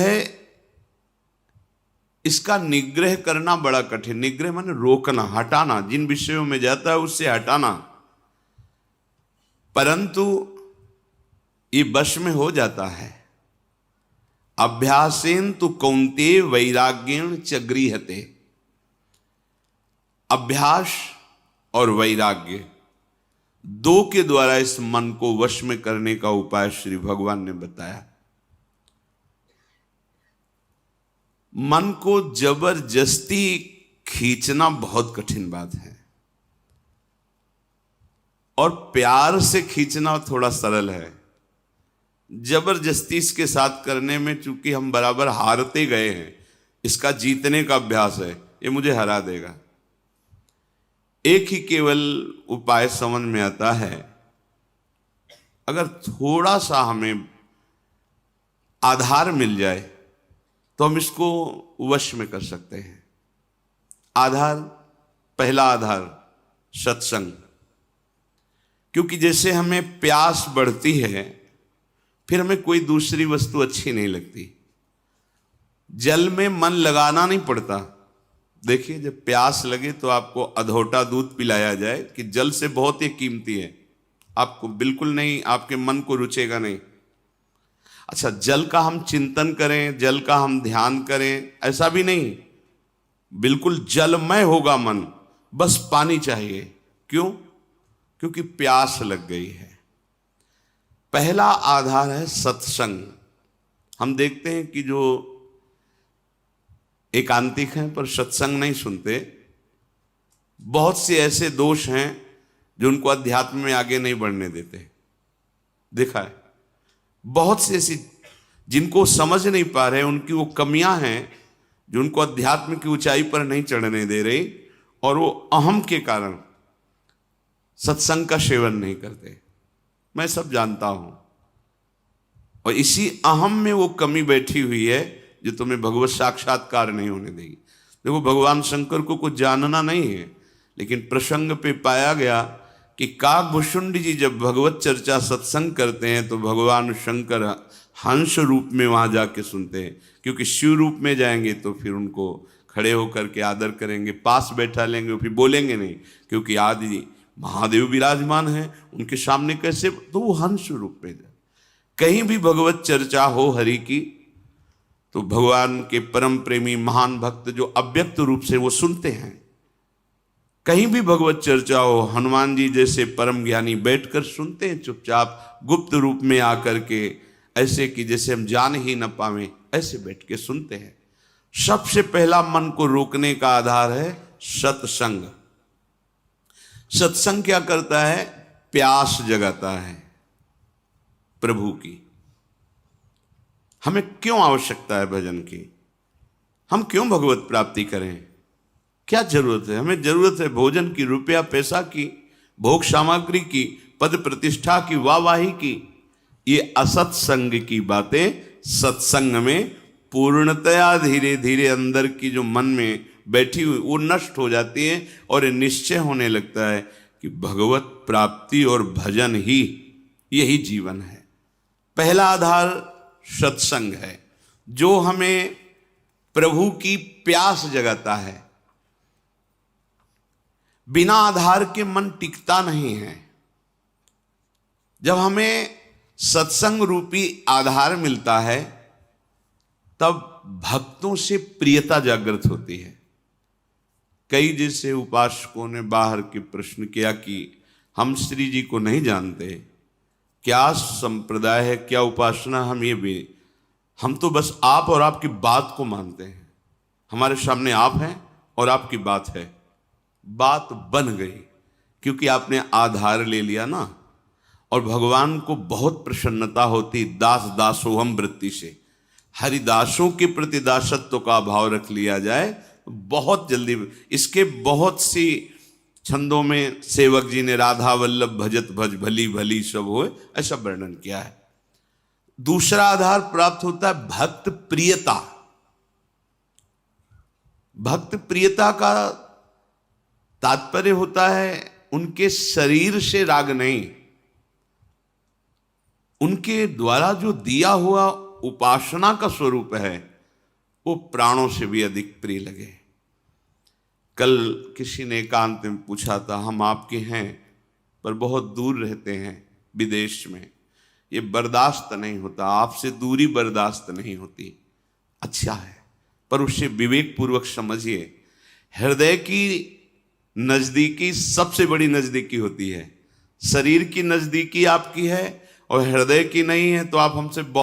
है इसका निग्रह करना बड़ा कठिन। निग्रह माने रोकना, हटाना, जिन विषयों में जाता है उससे हटाना। परंतु ये वश में हो जाता है। अभ्यासेन तु कौन्तेय वैराग्येण च गृह्यते। अभ्यास और वैराग्य दो के द्वारा इस मन को वश में करने का उपाय श्री भगवान ने बताया। मन को जबरदस्ती खींचना बहुत कठिन बात है और प्यार से खींचना थोड़ा सरल है। जबरदस्ती इसके साथ करने में चूंकि हम बराबर हारते गए हैं, इसका जीतने का अभ्यास है, ये मुझे हरा देगा। एक ही केवल उपाय समझ में आता है, अगर थोड़ा सा हमें आधार मिल जाए तो हम इसको वश में कर सकते हैं। आधार, पहला आधार सत्संग। क्योंकि जैसे हमें प्यास बढ़ती है फिर हमें कोई दूसरी वस्तु अच्छी नहीं लगती। जल में मन लगाना नहीं पड़ता। देखिए, जब प्यास लगे तो आपको अधोटा दूध पिलाया जाए कि जल से बहुत ही कीमती है, आपको बिल्कुल नहीं, आपके मन को रुचेगा नहीं। अच्छा, जल का हम चिंतन करें, जल का हम ध्यान करें, ऐसा भी नहीं। बिल्कुल जलमय होगा मन, बस पानी चाहिए। क्यों? क्योंकि प्यास लग गई है। पहला आधार है सत्संग। हम देखते हैं कि जो एकांतिक हैं पर सत्संग नहीं सुनते, बहुत से ऐसे दोष हैं जो उनको अध्यात्म में आगे नहीं बढ़ने देते। देखा है, बहुत से ऐसी जिनको समझ नहीं पा रहे, उनकी वो कमियां हैं जो उनको अध्यात्म की ऊंचाई पर नहीं चढ़ने दे रही, और वो अहम के कारण सत्संग का सेवन नहीं करते। मैं सब जानता हूं, और इसी अहम में वो कमी बैठी हुई है जो तुम्हें भगवत साक्षात्कार नहीं होने देगी। देखो, भगवान शंकर को कुछ जानना नहीं है, लेकिन प्रसंग पे पाया गया कि काकभूषुंड जी जब भगवत चर्चा सत्संग करते हैं तो भगवान शंकर हंस रूप में वहां जाके सुनते हैं। क्योंकि शिव रूप में जाएंगे तो फिर उनको खड़े होकर के आदर करेंगे, पास बैठा लेंगे, फिर बोलेंगे नहीं, क्योंकि आदि महादेव विराजमान है, उनके सामने कैसे, तो वो हंस रूप में जाए। कहीं भी भगवत चर्चा हो हरि की तो भगवान के परम प्रेमी महान भक्त जो अव्यक्त रूप से वो सुनते हैं। कहीं भी भगवत चर्चा हो, हनुमान जी जैसे परम ज्ञानी बैठकर सुनते हैं चुपचाप, गुप्त रूप में आकर के, ऐसे कि जैसे हम जान ही न पावें, ऐसे बैठ के सुनते हैं। सबसे पहला मन को रोकने का आधार है सत्संग। सत्संग क्या करता है? प्यास जगाता है प्रभु की। हमें क्यों आवश्यकता है भजन की? हम क्यों भगवत प्राप्ति करें? क्या जरूरत है? हमें जरूरत है भोजन की, रुपया पैसा की, भोग सामग्री की, पद प्रतिष्ठा की, वाहवाही की। ये असत्संग की बातें सत्संग में पूर्णतया धीरे धीरे अंदर की जो मन में बैठी हुई वो नष्ट हो जाती है, और निश्चय होने लगता है कि भगवत प्राप्ति और भजन ही यही जीवन है। पहला आधार सत्संग है जो हमें प्रभु की प्यास जगाता है। बिना आधार के मन टिकता नहीं है। जब हमें सत्संग रूपी आधार मिलता है तब भक्तों से प्रियता जागृत होती है। कई जैसे उपासकों ने बाहर के प्रश्न किया कि हम श्री जी को नहीं जानते, क्या संप्रदाय है, क्या उपासना, हम तो बस आप और आपकी बात को मानते हैं। हमारे सामने आप हैं और आपकी बात है। बात बन गई क्योंकि आपने आधार ले लिया ना। और भगवान को बहुत प्रसन्नता होती दास दासोहम वृत्ति से। हरिदासों के प्रति दासत्व का भाव रख लिया जाए तो बहुत जल्दी। इसके बहुत सी छंदों में सेवक जी ने राधा वल्लभ भजत भज भली भली सब होए, ऐसा वर्णन किया है। दूसरा आधार प्राप्त होता है भक्त प्रियता। भक्त प्रियता का तात्पर्य होता है उनके शरीर से राग नहीं, उनके द्वारा जो दिया हुआ उपासना का स्वरूप है वो प्राणों से भी अधिक प्रिय लगे। कल किसी ने एकांत में पूछा था, हम आपके हैं पर बहुत दूर रहते हैं विदेश में, ये बर्दाश्त नहीं होता, आपसे दूरी बर्दाश्त नहीं होती। अच्छा है, पर उसे विवेक पूर्वक समझिए। हृदय की नजदीकी सबसे बड़ी नजदीकी होती है। शरीर की नजदीकी आपकी है और हृदय की नहीं है तो आप हमसे